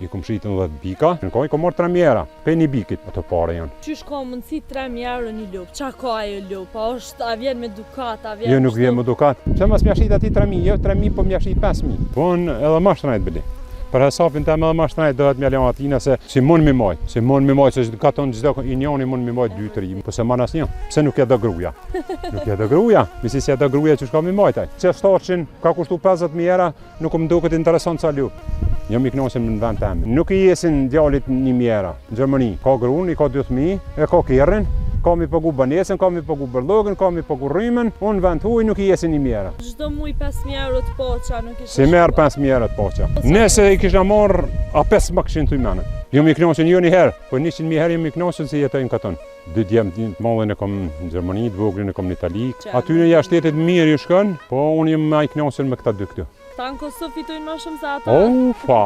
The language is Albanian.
I kom shritën 10 bika, në kohë i kom marrë 3 mjera, pe një bikit, ato pare janë. Qysh ka mundësi 3.000 euro një lup? Qa ka ajo lup? A vjen me dukat, a vjen... Jo, nuk vjen me dukat. Pse mas mja shrit ati 3.000, jo 3.000, po mja shrit 5.000. Po edhe ma shtrajt bëli. Për hesapin të edhe ma shtrajt dohet mja leon atina se si mund mi maj. Si mund mi maj, se ka tonë gjithë i njoni mund mi maj 2-3, po se man as një. Pse nuk e do gruja? Nuk e do gruja. Misi si e do gruja që shka mi majtaj. Që staqin ka kushtu 50.000 euro, nuk më duket interesant sa lup. Jam i knosim në vend temi. Nuk i jesin djalit 1.000 euro. Në Gjermani ka grun, i ka 2.000, e ka kerrin, ka mi pagu banesën, ka mi pagu bërlogën, ka mi pagu rrymen, unë vend huj nuk i jesin 1.000 euro. Çdo muj 5.000 euro të poqa, nuk ishte... Si merë 5.000 euro të poqa. Nëse i kisha marrë, a 5 më këshin të i menët. Jam i knosin jo një herë, po 100.000 herë jam i knosin si jetojnë katon. 2 djemë të madhen e kom në Gjermani, 2 voglin e kom në Itali. Aty në jashtetit mirë ju shkën, po unë jam i knosin me këta 2 këtu. Ta në Kosovë fitojnë më shumë se ata? Ufa!